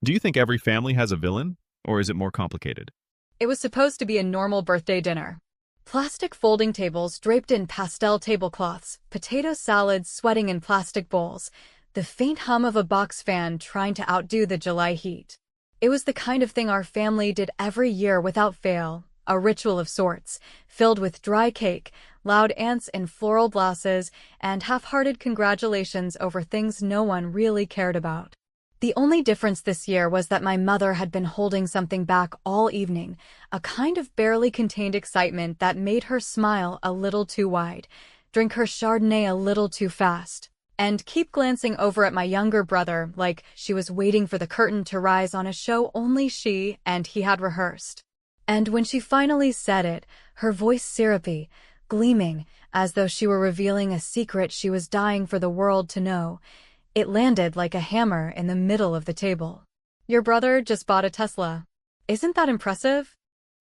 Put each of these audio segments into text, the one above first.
Do you think every family has a villain, or is it more complicated? It was supposed to be a normal birthday dinner. Plastic folding tables draped in pastel tablecloths, potato salads sweating in plastic bowls, the faint hum of a box fan trying to outdo the July heat. It was the kind of thing our family did every year without fail, a ritual of sorts, filled with dry cake, loud aunts in floral blouses, and half-hearted congratulations over things no one really cared about. The only difference this year was that my mother had been holding something back all evening, a kind of barely contained excitement that made her smile a little too wide, drink her Chardonnay a little too fast, and keep glancing over at my younger brother like she was waiting for the curtain to rise on a show only she and he had rehearsed. And when she finally said it, her voice syrupy, gleaming, as though she were revealing a secret she was dying for the world to know, it landed like a hammer in the middle of the table. Your brother just bought a Tesla. Isn't that impressive?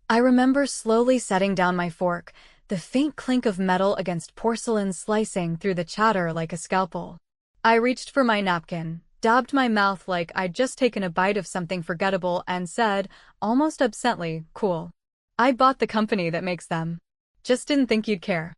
I remember slowly setting down my fork, the faint clink of metal against porcelain slicing through the chatter like a scalpel. I reached for my napkin, dabbed my mouth like I'd just taken a bite of something forgettable and said, almost absently, cool. I bought the company that makes them. Just didn't think you'd care.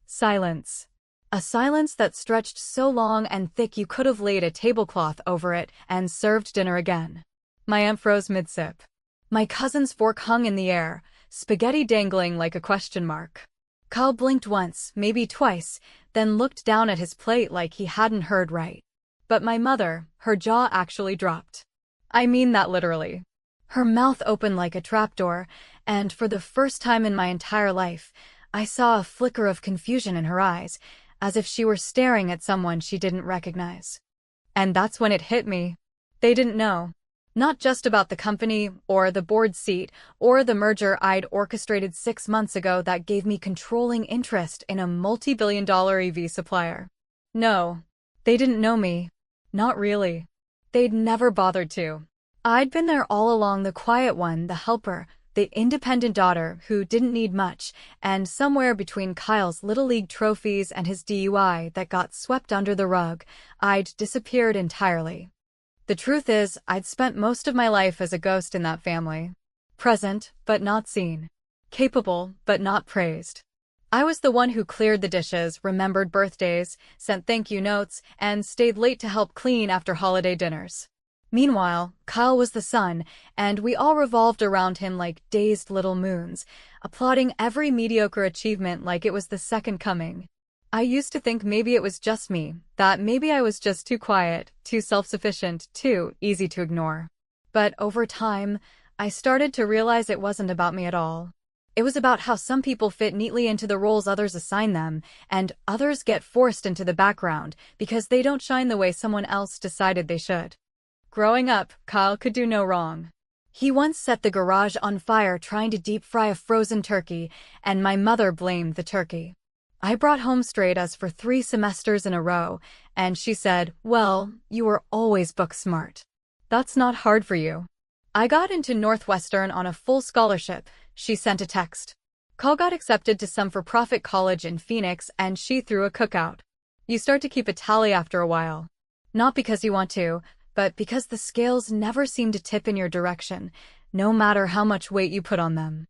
Silence. A silence that stretched so long and thick you could have laid a tablecloth over it and served dinner again. My aunt froze mid-sip. My cousin's fork hung in the air, spaghetti dangling like a question mark. Kyle blinked once, maybe twice, then looked down at his plate like he hadn't heard right. But my mother, her jaw actually dropped. I mean that literally. Her mouth opened like a trapdoor, and for the first time in my entire life, I saw a flicker of confusion in her eyes, as if she were staring at someone she didn't recognize. And that's when it hit me. They didn't know. Not just about the company, or the board seat, or the merger I'd orchestrated 6 months ago that gave me controlling interest in a multi-billion-dollar EV supplier. No, they didn't know me. Not really. They'd never bothered to. I'd been there all along, the quiet one, the helper, the independent daughter who didn't need much, and somewhere between Kyle's Little League trophies and his DUI that got swept under the rug, I'd disappeared entirely. The truth is, I'd spent most of my life as a ghost in that family. Present, but not seen. Capable, but not praised. I was the one who cleared the dishes, remembered birthdays, sent thank-you notes, and stayed late to help clean after holiday dinners. Meanwhile, Kyle was the sun, and we all revolved around him like dazed little moons, applauding every mediocre achievement like it was the second coming. I used to think maybe it was just me, that maybe I was just too quiet, too self-sufficient, too easy to ignore. But over time, I started to realize it wasn't about me at all. It was about how some people fit neatly into the roles others assign them, and others get forced into the background because they don't shine the way someone else decided they should. Growing up, Kyle could do no wrong. He once set the garage on fire trying to deep fry a frozen turkey, and my mother blamed the turkey. I brought home straight A's for 3 semesters in a row, and she said, well, you were always book smart. That's not hard for you. I got into Northwestern on a full scholarship, she sent a text. Kyle got accepted to some for-profit college in Phoenix, and she threw a cookout. You start to keep a tally after a while. Not because you want to, but because the scales never seem to tip in your direction, no matter how much weight you put on them.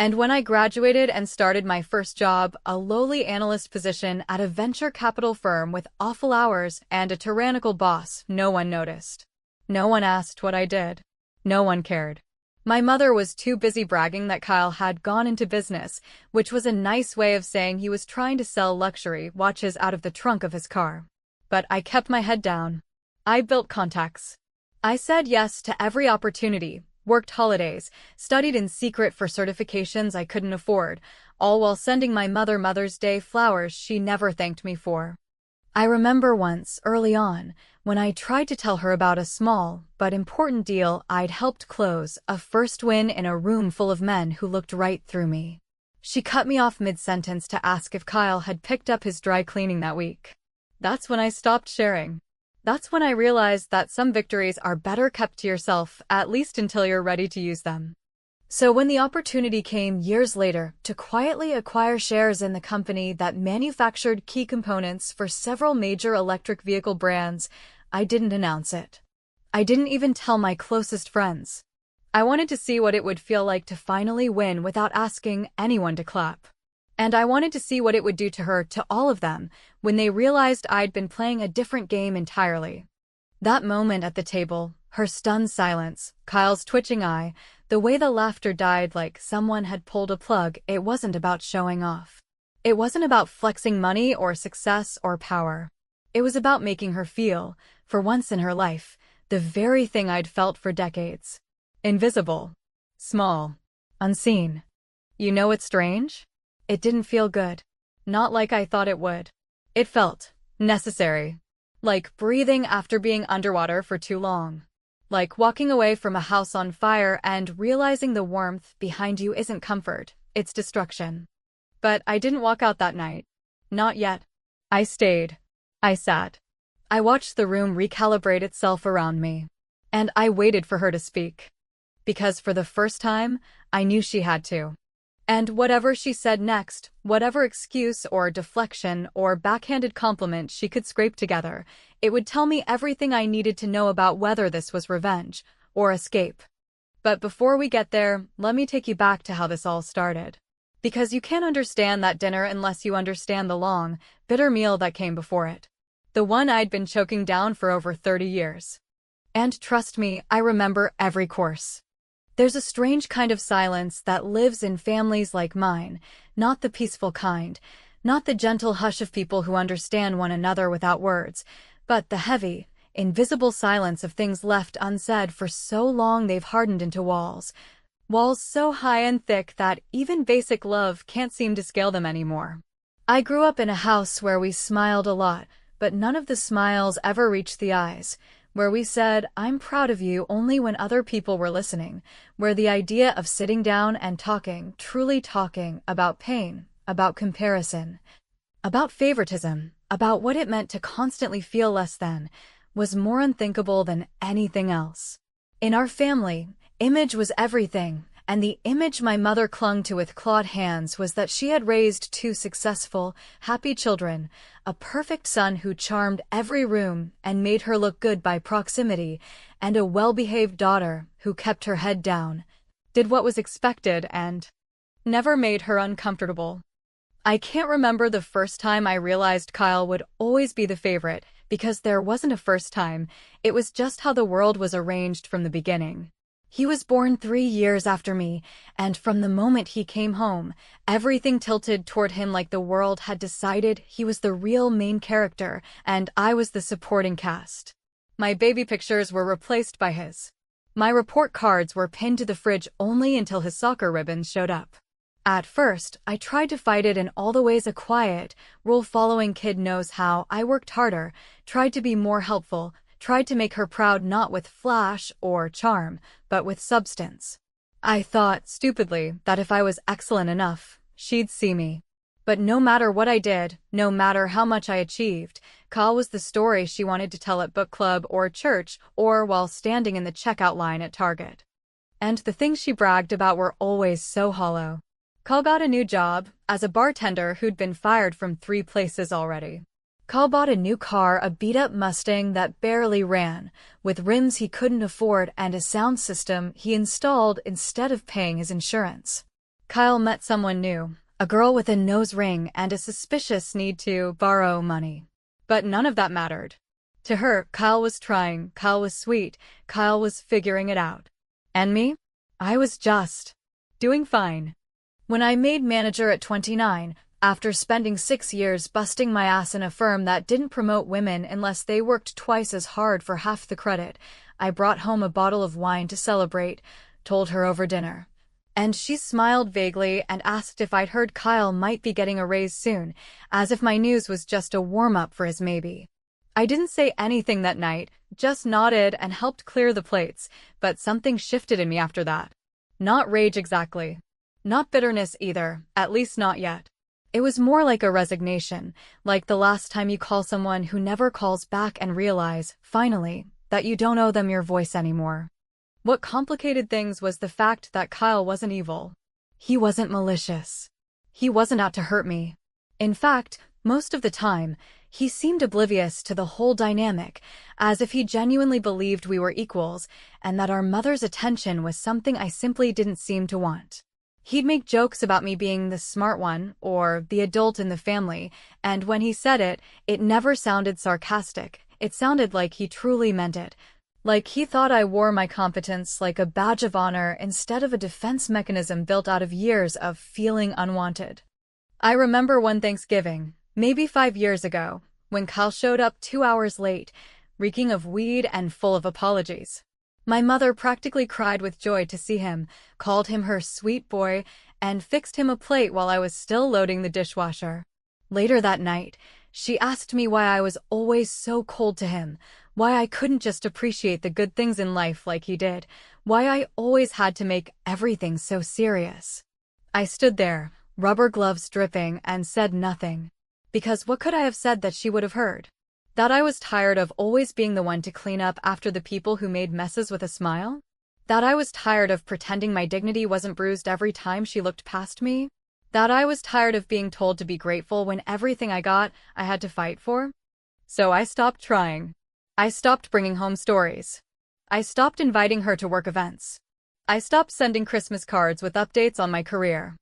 And when I graduated and started my first job, a lowly analyst position at a venture capital firm with awful hours and a tyrannical boss, no one noticed. No one asked what I did. No one cared. My mother was too busy bragging that Kyle had gone into business, which was a nice way of saying he was trying to sell luxury watches out of the trunk of his car. But I kept my head down. I built contacts. I said yes to every opportunity, worked holidays, studied in secret for certifications I couldn't afford, all while sending my mother Mother's Day flowers she never thanked me for. I remember once, early on, when I tried to tell her about a small but important deal I'd helped close, a first win in a room full of men who looked right through me. She cut me off mid-sentence to ask if Kyle had picked up his dry cleaning that week. That's when I stopped sharing. That's when I realized that some victories are better kept to yourself, at least until you're ready to use them. So when the opportunity came years later to quietly acquire shares in the company that manufactured key components for several major electric vehicle brands, I didn't announce it. I didn't even tell my closest friends. I wanted to see what it would feel like to finally win without asking anyone to clap. And I wanted to see what it would do to her, to all of them, when they realized I'd been playing a different game entirely. That moment at the table, her stunned silence, Kyle's twitching eye, the way the laughter died like someone had pulled a plug, it wasn't about showing off. It wasn't about flexing money or success or power. It was about making her feel, for once in her life, the very thing I'd felt for decades. Invisible. Small. Unseen. You know what's strange? It didn't feel good. Not like I thought it would. It felt necessary. Like breathing after being underwater for too long. Like walking away from a house on fire and realizing the warmth behind you isn't comfort, it's destruction. But I didn't walk out that night. Not yet. I stayed. I sat. I watched the room recalibrate itself around me. And I waited for her to speak. Because for the first time, I knew she had to. And whatever she said next, whatever excuse or deflection or backhanded compliment she could scrape together, it would tell me everything I needed to know about whether this was revenge or escape. But before we get there, let me take you back to how this all started. Because you can't understand that dinner unless you understand the long, bitter meal that came before it. The one I'd been choking down for over 30 years. And trust me, I remember every course. There's a strange kind of silence that lives in families like mine, not the peaceful kind, not the gentle hush of people who understand one another without words, but the heavy, invisible silence of things left unsaid for so long they've hardened into walls. Walls so high and thick that even basic love can't seem to scale them anymore. I grew up in a house where we smiled a lot, but none of the smiles ever reached the eyes, where we said, "I'm proud of you," only when other people were listening, where the idea of sitting down and talking, truly talking, about pain, about comparison, about favoritism, about what it meant to constantly feel less than, was more unthinkable than anything else. In our family, image was everything, and the image my mother clung to with clawed hands was that she had raised two successful, happy children, a perfect son who charmed every room and made her look good by proximity, and a well-behaved daughter who kept her head down, did what was expected, and never made her uncomfortable. I can't remember the first time I realized Kyle would always be the favorite, because there wasn't a first time, it was just how the world was arranged from the beginning. He was born 3 years after me, and from the moment he came home, everything tilted toward him like the world had decided he was the real main character, and I was the supporting cast. My baby pictures were replaced by his. My report cards were pinned to the fridge only until his soccer ribbons showed up. At first, I tried to fight it in all the ways a quiet, rule-following kid knows how. I worked harder, tried to be more helpful, tried to make her proud not with flash or charm, but with substance. I thought, stupidly, that if I was excellent enough, she'd see me. But no matter what I did, no matter how much I achieved, Kyle was the story she wanted to tell at book club or church or while standing in the checkout line at Target. And the things she bragged about were always so hollow. Kyle got a new job, as a bartender who'd been fired from 3 places already. Kyle bought a new car, a beat-up Mustang that barely ran, with rims he couldn't afford and a sound system he installed instead of paying his insurance. Kyle met someone new, a girl with a nose ring and a suspicious need to borrow money. But none of that mattered. To her, Kyle was trying, Kyle was sweet, Kyle was figuring it out. And me? I was just doing fine. When I made manager at 29, after spending 6 years busting my ass in a firm that didn't promote women unless they worked twice as hard for half the credit, I brought home a bottle of wine to celebrate, told her over dinner. And she smiled vaguely and asked if I'd heard Kyle might be getting a raise soon, as if my news was just a warm-up for his maybe. I didn't say anything that night, just nodded and helped clear the plates, but something shifted in me after that. Not rage exactly. Not bitterness either, at least not yet. It was more like a resignation, like the last time you call someone who never calls back and realize, finally, that you don't owe them your voice anymore. What complicated things was the fact that Kyle wasn't evil. He wasn't malicious. He wasn't out to hurt me. In fact, most of the time, He seemed oblivious to the whole dynamic, as if he genuinely believed we were equals, and that our mother's attention was something I simply didn't seem to want. He'd make jokes about me being the smart one, or the adult in the family, and when he said it, it never sounded sarcastic. It sounded like he truly meant it. Like he thought I wore my competence like a badge of honor instead of a defense mechanism built out of years of feeling unwanted. I remember one Thanksgiving, maybe 5 years ago, when Kyle showed up 2 hours late, reeking of weed and full of apologies. My mother practically cried with joy to see him, called him her sweet boy, and fixed him a plate while I was still loading the dishwasher. Later that night, she asked me why I was always so cold to him, why I couldn't just appreciate the good things in life like he did, why I always had to make everything so serious. I stood there, rubber gloves dripping, and said nothing. Because what could I have said that she would have heard? That I was tired of always being the one to clean up after the people who made messes with a smile? That I was tired of pretending my dignity wasn't bruised every time she looked past me? That I was tired of being told to be grateful when everything I got, I had to fight for? So I stopped trying. I stopped bringing home stories. I stopped inviting her to work events. I stopped sending Christmas cards with updates on my career.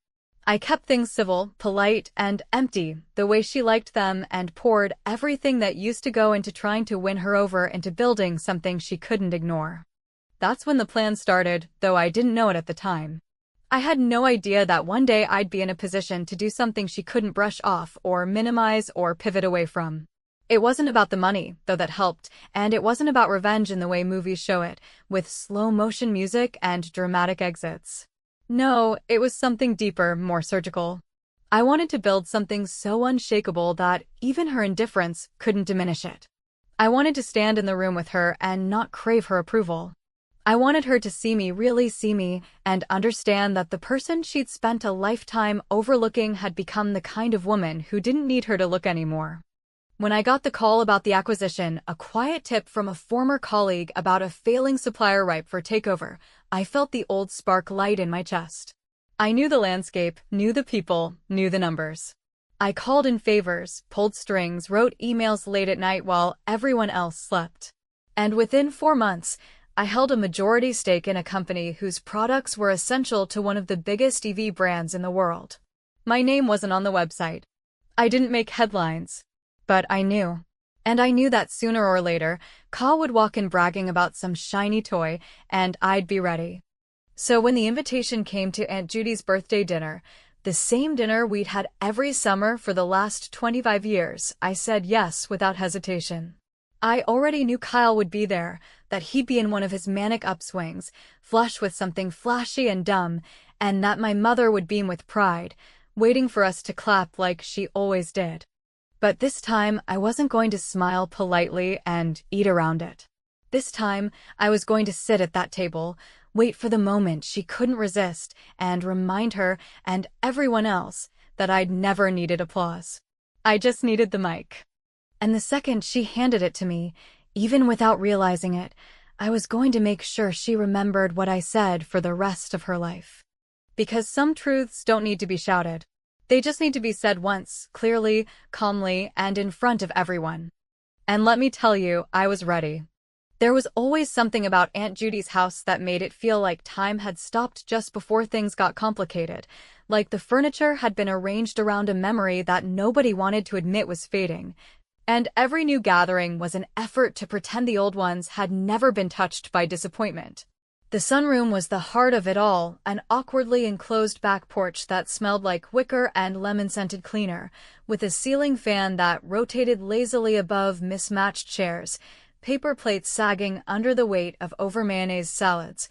I kept things civil, polite, and empty, the way she liked them, and poured everything that used to go into trying to win her over into building something she couldn't ignore. That's when the plan started, though I didn't know it at the time. I had no idea that one day I'd be in a position to do something she couldn't brush off or minimize or pivot away from. It wasn't about the money, though that helped, and it wasn't about revenge in the way movies show it, with slow-motion music and dramatic exits. No, it was something deeper, more surgical. I wanted to build something so unshakable that even her indifference couldn't diminish it. I wanted to stand in the room with her and not crave her approval. I wanted her to see me, really see me, and understand that the person she'd spent a lifetime overlooking had become the kind of woman who didn't need her to look anymore. When I got the call about the acquisition, a quiet tip from a former colleague about a failing supplier ripe for takeover, I felt the old spark light in my chest. I knew the landscape, knew the people, knew the numbers. I called in favors, pulled strings, wrote emails late at night while everyone else slept. And within 4 months, I held a majority stake in a company whose products were essential to one of the biggest EV brands in the world. My name wasn't on the website. I didn't make headlines. But I knew. And I knew that sooner or later, Kyle would walk in bragging about some shiny toy, and I'd be ready. So when the invitation came to Aunt Judy's birthday dinner, the same dinner we'd had every summer for the last 25 years, I said yes without hesitation. I already knew Kyle would be there, that he'd be in one of his manic upswings, flush with something flashy and dumb, and that my mother would beam with pride, waiting for us to clap like she always did. But this time, I wasn't going to smile politely and eat around it. This time, I was going to sit at that table, wait for the moment she couldn't resist, and remind her and everyone else that I'd never needed applause. I just needed the mic. And the second she handed it to me, even without realizing it, I was going to make sure she remembered what I said for the rest of her life. Because some truths don't need to be shouted. They just need to be said once, clearly, calmly, and in front of everyone. And let me tell you, I was ready. There was always something about Aunt Judy's house that made it feel like time had stopped just before things got complicated, like the furniture had been arranged around a memory that nobody wanted to admit was fading. And every new gathering was an effort to pretend the old ones had never been touched by disappointment. The sunroom was the heart of it all, an awkwardly enclosed back porch that smelled like wicker and lemon-scented cleaner, with a ceiling fan that rotated lazily above mismatched chairs, paper plates sagging under the weight of over-mayonnaise salads,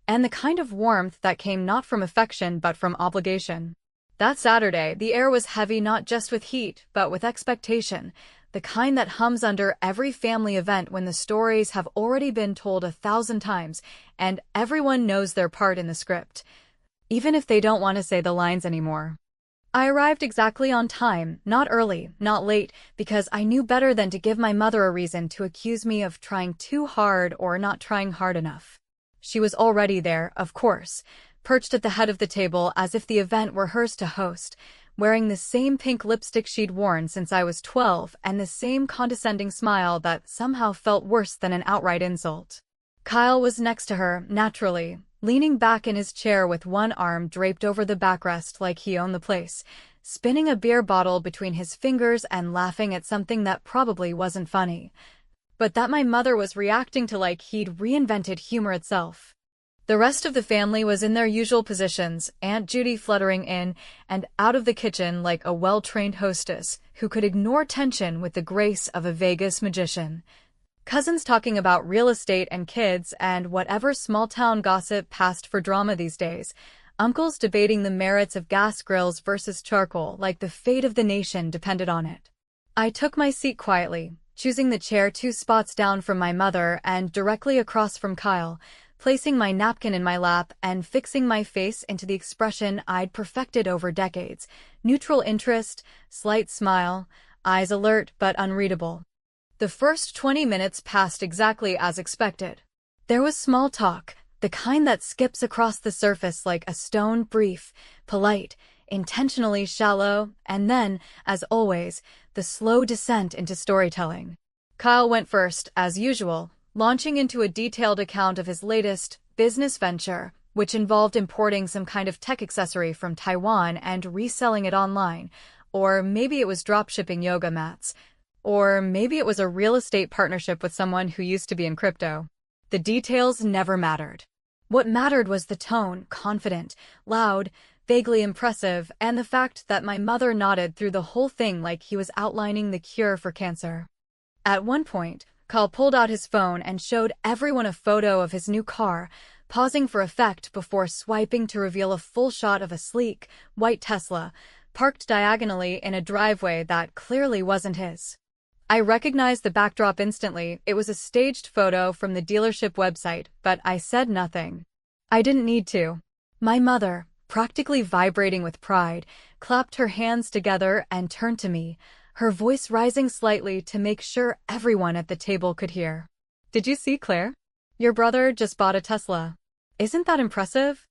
and the kind of warmth that came not from affection but from obligation. That Saturday, the air was heavy not just with heat, but with expectation, the kind that hums under every family event when the stories have already been told 1,000 times and everyone knows their part in the script, even if they don't want to say the lines anymore. I arrived exactly on time, not early, not late, because I knew better than to give my mother a reason to accuse me of trying too hard or not trying hard enough. She was already there, of course, perched at the head of the table as if the event were hers to host, wearing the same pink lipstick she'd worn since I was 12 and the same condescending smile that somehow felt worse than an outright insult. Kyle was next to her, naturally, leaning back in his chair with one arm draped over the backrest like he owned the place, spinning a beer bottle between his fingers and laughing at something that probably wasn't funny, but that my mother was reacting to like he'd reinvented humor itself. The rest of the family was in their usual positions, Aunt Judy fluttering in and out of the kitchen like a well-trained hostess who could ignore tension with the grace of a Vegas magician. Cousins talking about real estate and kids and whatever small-town gossip passed for drama these days. Uncles debating the merits of gas grills versus charcoal like the fate of the nation depended on it. I took my seat quietly, choosing the chair 2 spots down from my mother and directly across from Kyle, placing my napkin in my lap and fixing my face into the expression I'd perfected over decades. Neutral interest, slight smile, eyes alert but unreadable. The first 20 minutes passed exactly as expected. There was small talk, the kind that skips across the surface like a stone, brief, polite, intentionally shallow, and then, as always, the slow descent into storytelling. Kyle went first, as usual, launching into a detailed account of his latest business venture, which involved importing some kind of tech accessory from Taiwan and reselling it online. Or maybe it was dropshipping yoga mats. Or maybe it was a real estate partnership with someone who used to be in crypto. The details never mattered. What mattered was the tone, confident, loud, vaguely impressive, and the fact that my mother nodded through the whole thing like he was outlining the cure for cancer. At one point, Kyle pulled out his phone and showed everyone a photo of his new car, pausing for effect before swiping to reveal a full shot of a sleek, white Tesla, parked diagonally in a driveway that clearly wasn't his. I recognized the backdrop instantly. It was a staged photo from the dealership website, but I said nothing. I didn't need to. My mother, practically vibrating with pride, clapped her hands together and turned to me, her voice rising slightly to make sure everyone at the table could hear. "Did you see, Claire? Your brother just bought a Tesla. Isn't that impressive?"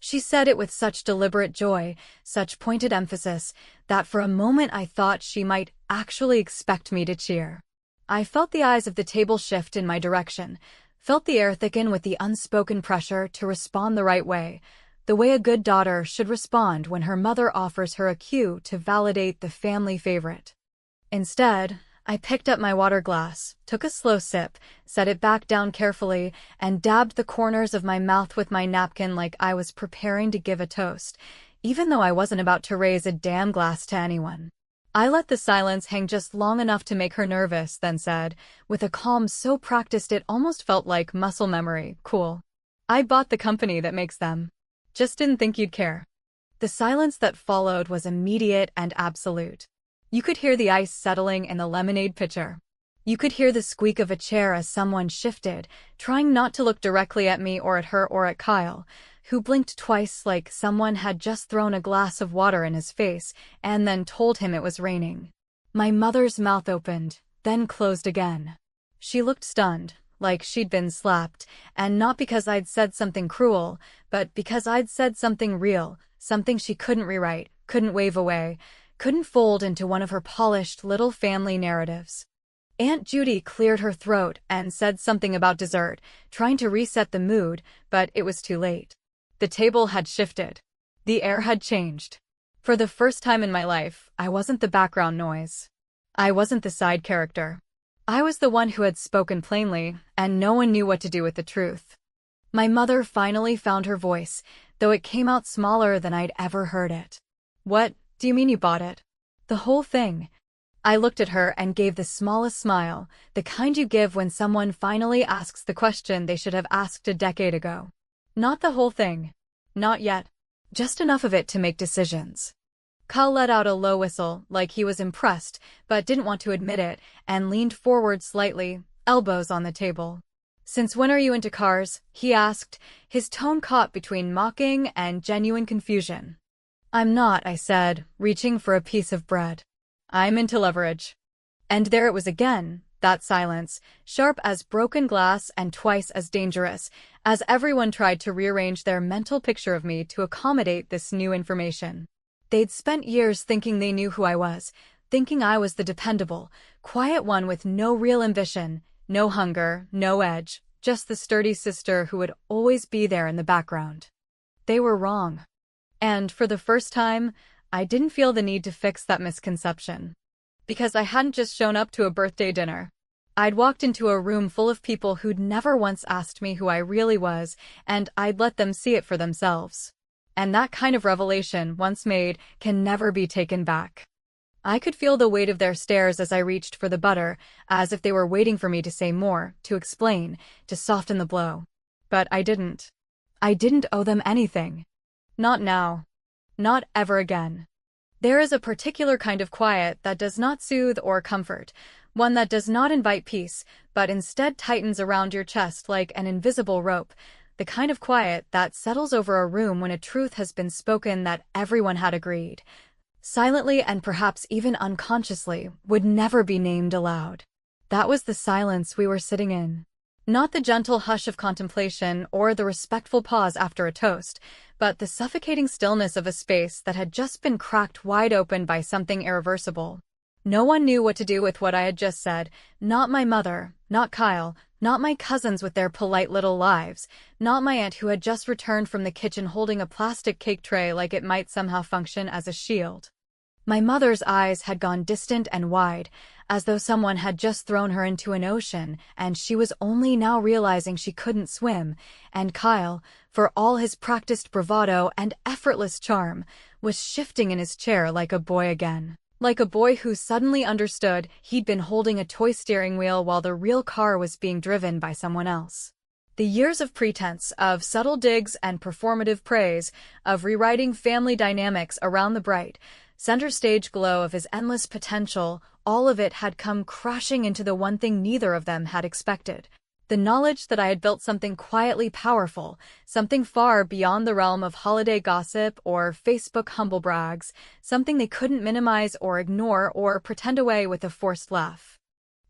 She said it with such deliberate joy, such pointed emphasis, that for a moment I thought she might actually expect me to cheer. I felt the eyes of the table shift in my direction, felt the air thicken with the unspoken pressure to respond the right way, the way a good daughter should respond when her mother offers her a cue to validate the family favorite. Instead, I picked up my water glass, took a slow sip, set it back down carefully, and dabbed the corners of my mouth with my napkin like I was preparing to give a toast, even though I wasn't about to raise a damn glass to anyone. I let the silence hang just long enough to make her nervous, then said, with a calm so practiced it almost felt like muscle memory, "Cool. I bought the company that makes them. Just didn't think you'd care." The silence that followed was immediate and absolute. You could hear the ice settling in the lemonade pitcher. You could hear the squeak of a chair as someone shifted, trying not to look directly at me or at her or at Kyle, who blinked twice like someone had just thrown a glass of water in his face and then told him it was raining. My mother's mouth opened, then closed again. She looked stunned, like she'd been slapped, and not because I'd said something cruel, but because I'd said something real, something she couldn't rewrite, couldn't wave away, couldn't fold into one of her polished little family narratives. Aunt Judy cleared her throat and said something about dessert, trying to reset the mood, but it was too late. The table had shifted. The air had changed. For the first time in my life, I wasn't the background noise. I wasn't the side character. I was the one who had spoken plainly, and no one knew what to do with the truth. My mother finally found her voice, though it came out smaller than I'd ever heard it. "What do you mean you bought it?" "The whole thing." I looked at her and gave the smallest smile, the kind you give when someone finally asks the question they should have asked a decade ago. "Not the whole thing. Not yet. Just enough of it to make decisions." Kyle let out a low whistle, like he was impressed, but didn't want to admit it, and leaned forward slightly, elbows on the table. "Since when are you into cars?" he asked, his tone caught between mocking and genuine confusion. "I'm not," I said, reaching for a piece of bread. "I'm into leverage." And there it was again, that silence, sharp as broken glass and twice as dangerous, as everyone tried to rearrange their mental picture of me to accommodate this new information. They'd spent years thinking they knew who I was, thinking I was the dependable, quiet one with no real ambition, no hunger, no edge, just the sturdy sister who would always be there in the background. They were wrong. And for the first time, I didn't feel the need to fix that misconception. Because I hadn't just shown up to a birthday dinner. I'd walked into a room full of people who'd never once asked me who I really was, and I'd let them see it for themselves. And that kind of revelation, once made, can never be taken back. I could feel the weight of their stares as I reached for the butter, as if they were waiting for me to say more, to explain, to soften the blow. But I didn't. I didn't owe them anything. Not now. Not ever again. There is a particular kind of quiet that does not soothe or comfort, one that does not invite peace, but instead tightens around your chest like an invisible rope, the kind of quiet that settles over a room when a truth has been spoken that everyone had agreed, silently and perhaps even unconsciously, would never be named aloud. That was the silence we were sitting in. Not the gentle hush of contemplation or the respectful pause after a toast, but the suffocating stillness of a space that had just been cracked wide open by something irreversible. No one knew what to do with what I had just said, not my mother, not Kyle, not my cousins with their polite little lives, not my aunt who had just returned from the kitchen holding a plastic cake tray like it might somehow function as a shield. My mother's eyes had gone distant and wide, as though someone had just thrown her into an ocean, and she was only now realizing she couldn't swim, and Kyle, for all his practiced bravado and effortless charm, was shifting in his chair like a boy again. Like a boy who suddenly understood he'd been holding a toy steering wheel while the real car was being driven by someone else. The years of pretense, of subtle digs and performative praise, of rewriting family dynamics around the bright, center stage glow of his endless potential, all of it had come crashing into the one thing neither of them had expected. The knowledge that I had built something quietly powerful, something far beyond the realm of holiday gossip or Facebook humblebrags, something they couldn't minimize or ignore or pretend away with a forced laugh.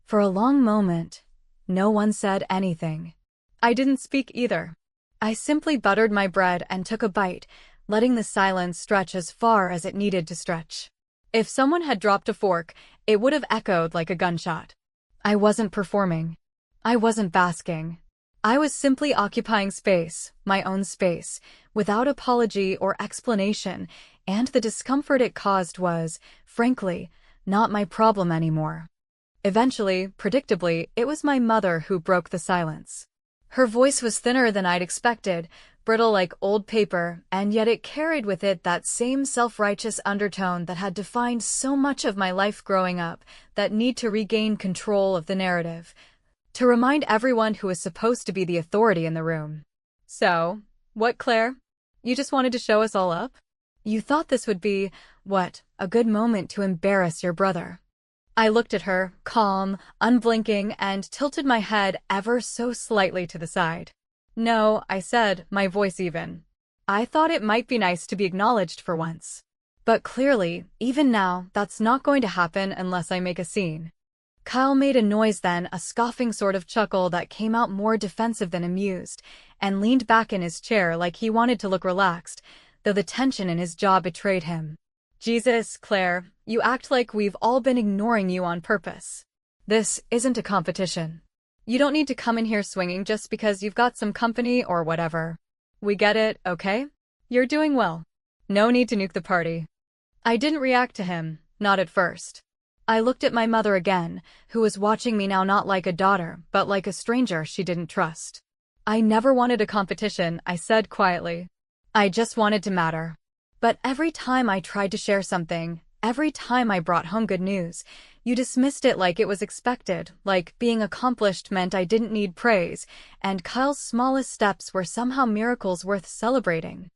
For a long moment, no one said anything. I didn't speak either. I simply buttered my bread and took a bite, letting the silence stretch as far as it needed to stretch. If someone had dropped a fork, it would have echoed like a gunshot. I wasn't performing. I wasn't basking. I was simply occupying space, my own space, without apology or explanation, and the discomfort it caused was, frankly, not my problem anymore. Eventually, predictably, it was my mother who broke the silence. Her voice was thinner than I'd expected, brittle like old paper, and yet it carried with it that same self-righteous undertone that had defined so much of my life growing up, that need to regain control of the narrative, to remind everyone who was supposed to be the authority in the room. So, what, Claire? You just wanted to show us all up? You thought this would be, what, a good moment to embarrass your brother. I looked at her, calm, unblinking, and tilted my head ever so slightly to the side. No, I said, my voice even. I thought it might be nice to be acknowledged for once. But clearly, even now, that's not going to happen unless I make a scene. Kyle made a noise then, a scoffing sort of chuckle that came out more defensive than amused, and leaned back in his chair like he wanted to look relaxed, though the tension in his jaw betrayed him. Jesus, Claire, you act like we've all been ignoring you on purpose. This isn't a competition. You don't need to come in here swinging just because you've got some company or whatever. We get it, okay? You're doing well. No need to nuke the party. I didn't react to him, not at first. I looked at my mother again, who was watching me now not like a daughter, but like a stranger she didn't trust. I never wanted a competition, I said quietly. I just wanted to matter. But every time I tried to share something, every time I brought home good news, you dismissed it like it was expected, like being accomplished meant I didn't need praise, and Kyle's smallest steps were somehow miracles worth celebrating.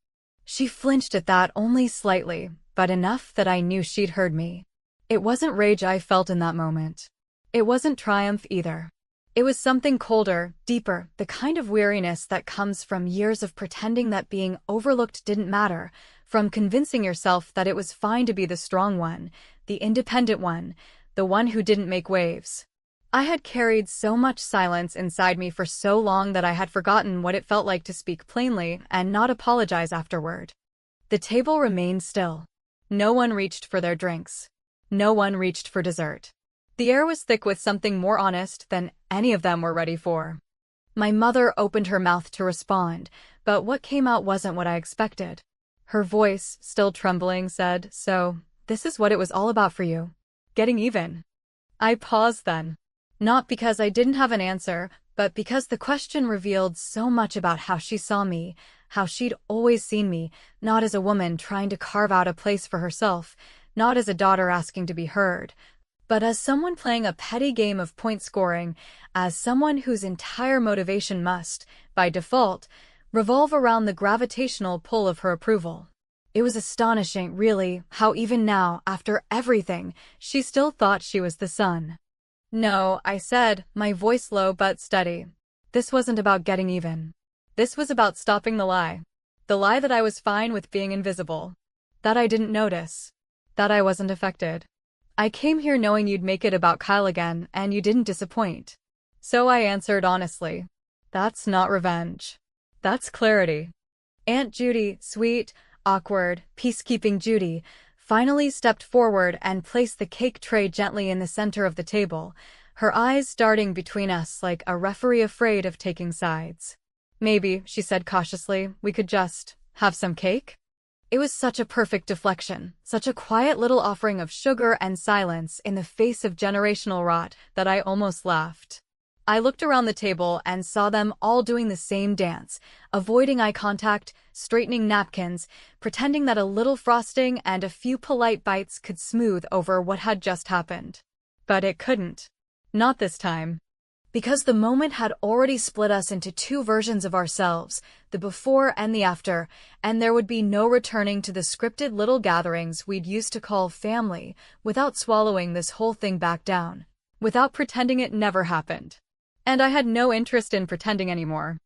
She flinched at that only slightly, but enough that I knew she'd heard me. It wasn't rage I felt in that moment. It wasn't triumph either. It was something colder, deeper, the kind of weariness that comes from years of pretending that being overlooked didn't matter, from convincing yourself that it was fine to be the strong one, the independent one, the one who didn't make waves. I had carried so much silence inside me for so long that I had forgotten what it felt like to speak plainly and not apologize afterward. The table remained still. No one reached for their drinks. No one reached for dessert. The air was thick with something more honest than any of them were ready for. My mother opened her mouth to respond, but what came out wasn't what I expected. Her voice, still trembling, said, "So, this is what it was all about for you. Getting even." I paused then. Not because I didn't have an answer, but because the question revealed so much about how she saw me, how she'd always seen me, not as a woman trying to carve out a place for herself, not as a daughter asking to be heard, but as someone playing a petty game of point scoring, as someone whose entire motivation must, by default, revolve around the gravitational pull of her approval. It was astonishing, really, how even now, after everything, she still thought she was the sun. "No," I said, my voice low but steady. "This wasn't about getting even. This was about stopping the lie. The lie that I was fine with being invisible. That I didn't notice. That I wasn't affected. I came here knowing you'd make it about Kyle again, and you didn't disappoint." So I answered honestly. "That's not revenge. That's clarity." Aunt Judy, sweet, awkward, peacekeeping Judy, finally stepped forward and placed the cake tray gently in the center of the table, her eyes darting between us like a referee afraid of taking sides. "Maybe," she said cautiously, "we could just have some cake?" It was such a perfect deflection, such a quiet little offering of sugar and silence in the face of generational rot that I almost laughed. I looked around the table and saw them all doing the same dance, avoiding eye contact, straightening napkins, pretending that a little frosting and a few polite bites could smooth over what had just happened. But it couldn't. Not this time. Because the moment had already split us into two versions of ourselves, the before and the after, and there would be no returning to the scripted little gatherings we'd used to call family without swallowing this whole thing back down, without pretending it never happened. And I had no interest in pretending anymore.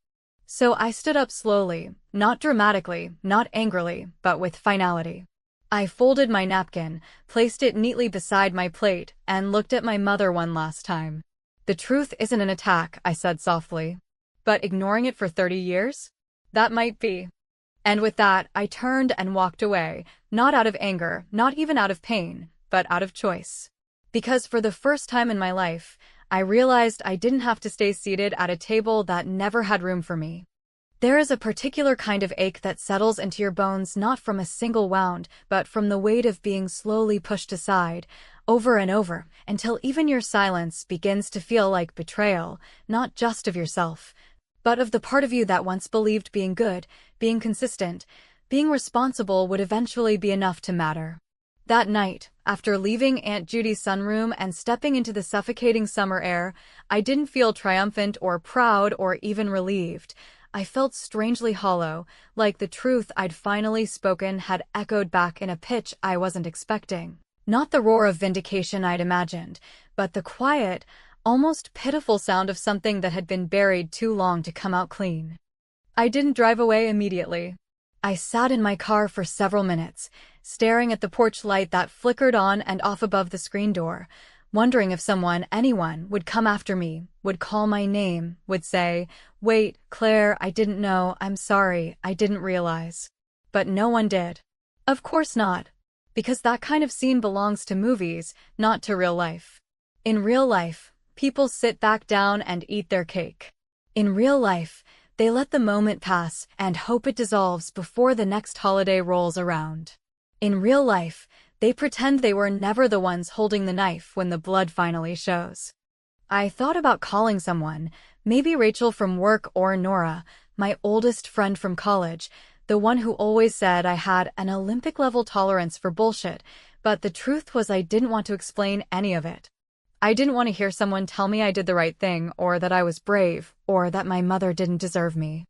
So I stood up slowly, not dramatically, not angrily, but with finality. I folded my napkin, placed it neatly beside my plate, and looked at my mother one last time. "The truth isn't an attack," I said softly. "But ignoring it for 30 years? That might be." And with that, I turned and walked away, not out of anger, not even out of pain, but out of choice. Because for the first time in my life, I realized I didn't have to stay seated at a table that never had room for me. There is a particular kind of ache that settles into your bones not from a single wound, but from the weight of being slowly pushed aside, over and over, until even your silence begins to feel like betrayal, not just of yourself, but of the part of you that once believed being good, being consistent, being responsible would eventually be enough to matter. That night, after leaving Aunt Judy's sunroom and stepping into the suffocating summer air, I didn't feel triumphant or proud or even relieved. I felt strangely hollow, like the truth I'd finally spoken had echoed back in a pitch I wasn't expecting. Not the roar of vindication I'd imagined, but the quiet, almost pitiful sound of something that had been buried too long to come out clean. I didn't drive away immediately. I sat in my car for several minutes, staring at the porch light that flickered on and off above the screen door, wondering if someone, anyone, would come after me, would call my name, would say, "Wait, Claire, I didn't know, I'm sorry, I didn't realize." But no one did. Of course not. Because that kind of scene belongs to movies, not to real life. In real life, people sit back down and eat their cake. In real life, they let the moment pass and hope it dissolves before the next holiday rolls around. In real life, they pretend they were never the ones holding the knife when the blood finally shows. I thought about calling someone, maybe Rachel from work or Nora, my oldest friend from college, the one who always said I had an Olympic-level tolerance for bullshit, but the truth was I didn't want to explain any of it. I didn't want to hear someone tell me I did the right thing, or that I was brave, or that my mother didn't deserve me.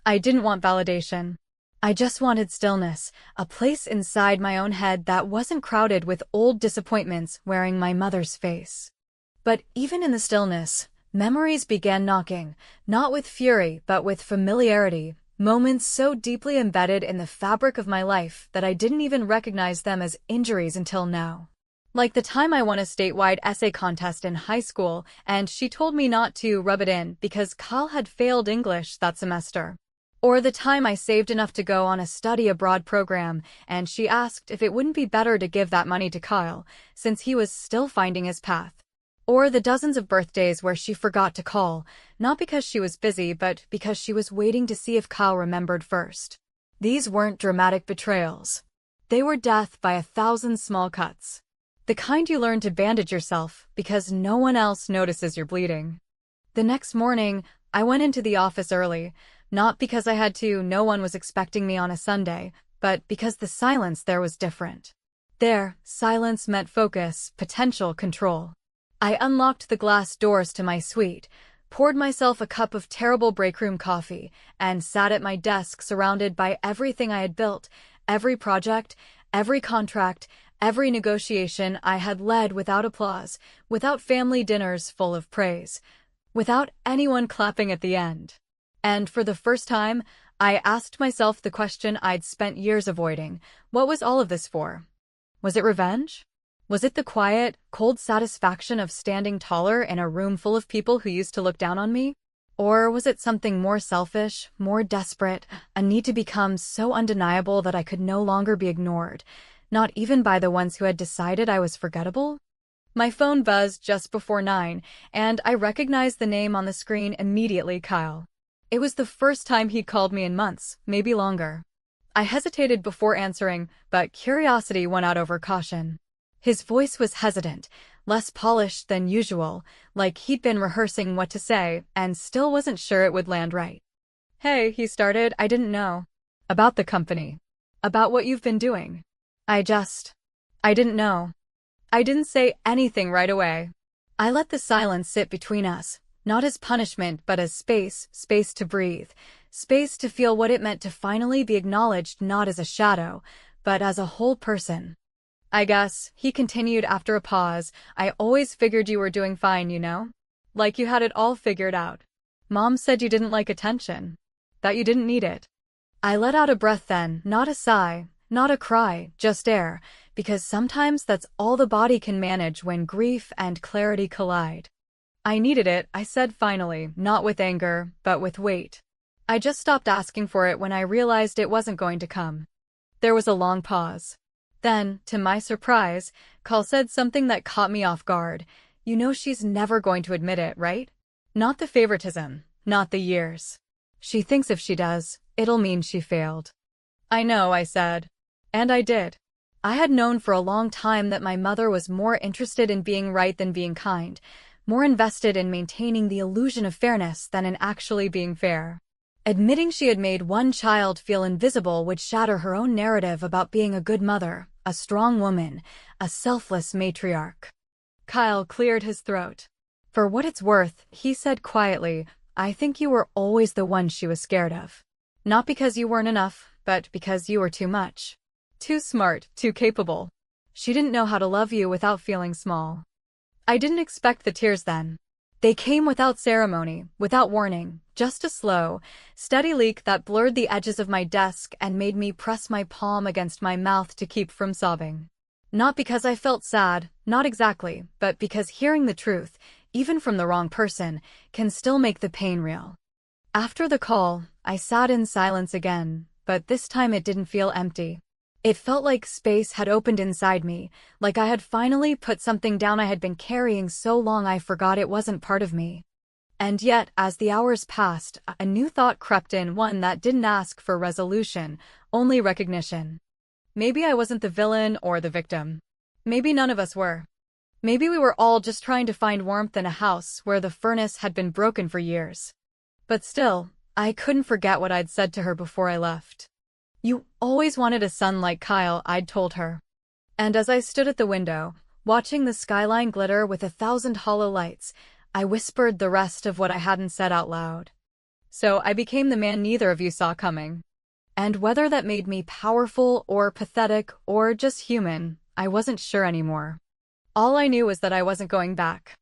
I didn't want validation. I just wanted stillness, a place inside my own head that wasn't crowded with old disappointments wearing my mother's face. But even in the stillness, memories began knocking, not with fury but with familiarity, moments so deeply embedded in the fabric of my life that I didn't even recognize them as injuries until now. Like the time I won a statewide essay contest in high school, and she told me not to rub it in because Kyle had failed English that semester. Or the time I saved enough to go on a study abroad program, and she asked if it wouldn't be better to give that money to Kyle, since he was still finding his path. Or the dozens of birthdays where she forgot to call, not because she was busy, but because she was waiting to see if Kyle remembered first. These weren't dramatic betrayals. They were death by 1,000 small cuts. The kind you learn to bandage yourself because no one else notices you're bleeding. The next morning, I went into the office early, not because I had to, no one was expecting me on a Sunday, but because the silence there was different. There, silence meant focus, potential, control. I unlocked the glass doors to my suite, poured myself a cup of terrible breakroom coffee, and sat at my desk surrounded by everything I had built, every project, every contract, every negotiation I had led without applause, without family dinners full of praise, without anyone clapping at the end. And for the first time, I asked myself the question I'd spent years avoiding. What was all of this for? Was it revenge? Was it the quiet, cold satisfaction of standing taller in a room full of people who used to look down on me? Or was it something more selfish, more desperate, a need to become so undeniable that I could no longer be ignored, not even by the ones who had decided I was forgettable? My phone buzzed just before 9, and I recognized the name on the screen immediately, Kyle. It was the first time he'd called me in months, maybe longer. I hesitated before answering, but curiosity won out over caution. His voice was hesitant, less polished than usual, like he'd been rehearsing what to say and still wasn't sure it would land right. "Hey," he started, "I didn't know. About the company. About what you've been doing. I didn't know." I didn't say anything right away. I let the silence sit between us, not as punishment but as space to breathe, space to feel what it meant to finally be acknowledged not as a shadow, but as a whole person. "I guess," he continued after a pause, "I always figured you were doing fine, you know? Like you had it all figured out. Mom said you didn't like attention. That you didn't need it." I let out a breath then, not a sigh, not a cry, just air, because sometimes that's all the body can manage when grief and clarity collide. "I needed it," I said finally, not with anger, but with weight. I just stopped asking for it when I realized it wasn't going to come. There was a long pause. Then, to my surprise, Kyle said something that caught me off guard. "You know she's never going to admit it, right? Not the favoritism, not the years. She thinks if she does, it'll mean she failed." "I know," I said. And I did. I had known for a long time that my mother was more interested in being right than being kind, more invested in maintaining the illusion of fairness than in actually being fair. Admitting she had made one child feel invisible would shatter her own narrative about being a good mother, a strong woman, a selfless matriarch. Kyle cleared his throat. "For what it's worth," he said quietly, "I think you were always the one she was scared of. Not because you weren't enough, but because you were too much. Too smart, too capable. She didn't know how to love you without feeling small." I didn't expect the tears then. They came without ceremony, without warning, just a slow, steady leak that blurred the edges of my desk and made me press my palm against my mouth to keep from sobbing. Not because I felt sad, not exactly, but because hearing the truth, even from the wrong person, can still make the pain real. After the call, I sat in silence again, but this time it didn't feel empty. It felt like space had opened inside me, like I had finally put something down I had been carrying so long I forgot it wasn't part of me. And yet, as the hours passed, a new thought crept in, one that didn't ask for resolution, only recognition. Maybe I wasn't the villain or the victim. Maybe none of us were. Maybe we were all just trying to find warmth in a house where the furnace had been broken for years. But still, I couldn't forget what I'd said to her before I left. "You always wanted a son like Kyle," I'd told her. And as I stood at the window, watching the skyline glitter with 1,000 hollow lights, I whispered the rest of what I hadn't said out loud. "So I became the man neither of you saw coming." And whether that made me powerful or pathetic or just human, I wasn't sure anymore. All I knew was that I wasn't going back.